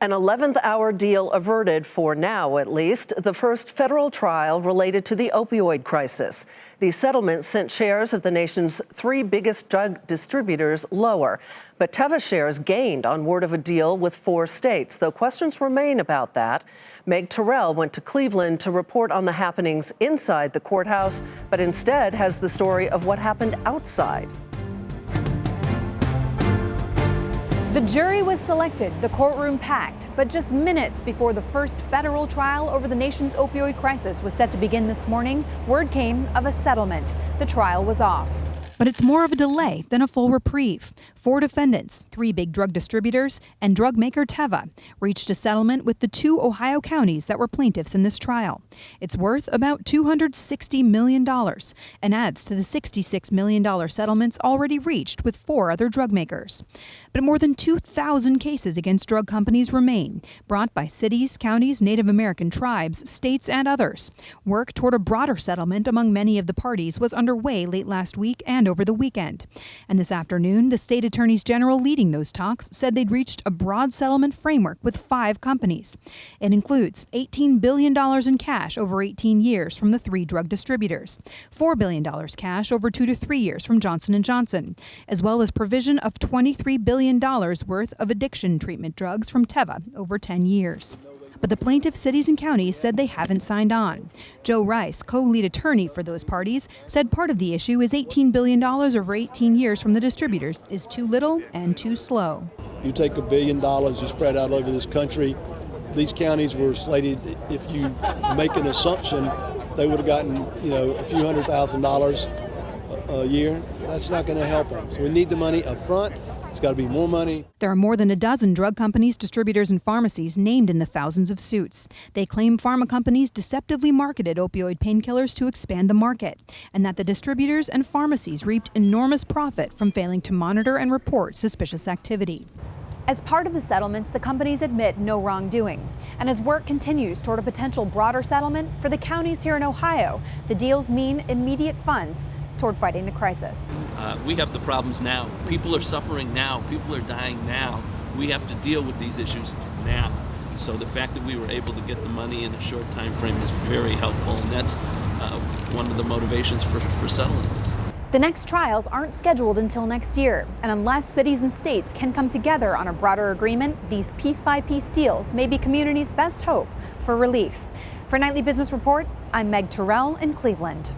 An 11th hour deal averted, for now at least, the first federal trial related to the opioid crisis. The settlement sent shares of the nation's three biggest drug distributors lower. But Teva shares gained on word of a deal with 4 states, though questions remain about that. Meg Tirrell went to Cleveland to report on the happenings inside the courthouse, but instead has the story of what happened outside. The jury was selected, the courtroom packed, but just minutes before the first federal trial over the nation's opioid crisis was set to begin this morning, word came of a settlement. The trial was off. But it's more of a delay than a full reprieve. 4 defendants, 3 big drug distributors, and drug maker Teva reached a settlement with the 2 Ohio counties that were plaintiffs in this trial. It's worth about $260 million and adds to the $66 million settlements already reached with 4 other drug makers. But more than 2,000 cases against drug companies remain, brought by cities, counties, Native American tribes, states, and others. Work toward a broader settlement among many of the parties was underway late last week and over the weekend. And this afternoon, the state attorneys general leading those talks said they'd reached a broad settlement framework with 5 companies. It includes $18 billion in cash over 18 years from the 3 drug distributors, $4 billion cash over 2 to 3 years from Johnson & Johnson, as well as provision of $23 billion worth of addiction treatment drugs from Teva over 10 years. But the plaintiff cities and counties said they haven't signed on. Joe Rice, co-lead attorney for those parties, said part of the issue is $18 billion over 18 years from the distributors is too little and too slow. You take $1 billion, you spread out over this country. These counties were slated, if you make an assumption, they would have gotten, a few $100,000 a year. That's not going to help them. So we need the money up front. It's got to be more money. There are more than a dozen drug companies, distributors, and pharmacies named in the thousands of suits. They claim pharma companies deceptively marketed opioid painkillers to expand the market, and that the distributors and pharmacies reaped enormous profit from failing to monitor and report suspicious activity. As part of the settlements, the companies admit no wrongdoing. And as work continues toward a potential broader settlement for the counties here in Ohio, the deals mean immediate funds toward fighting the crisis. We have the problems now. People are suffering now. People are dying now. We have to deal with these issues now. So the fact that we were able to get the money in a short time frame is very helpful, and that's one of the motivations for settling this. The next trials aren't scheduled until next year, and unless cities and states can come together on a broader agreement, these piece-by-piece deals may be communities' best hope for relief. For Nightly Business Report, I'm Meg Tirrell in Cleveland.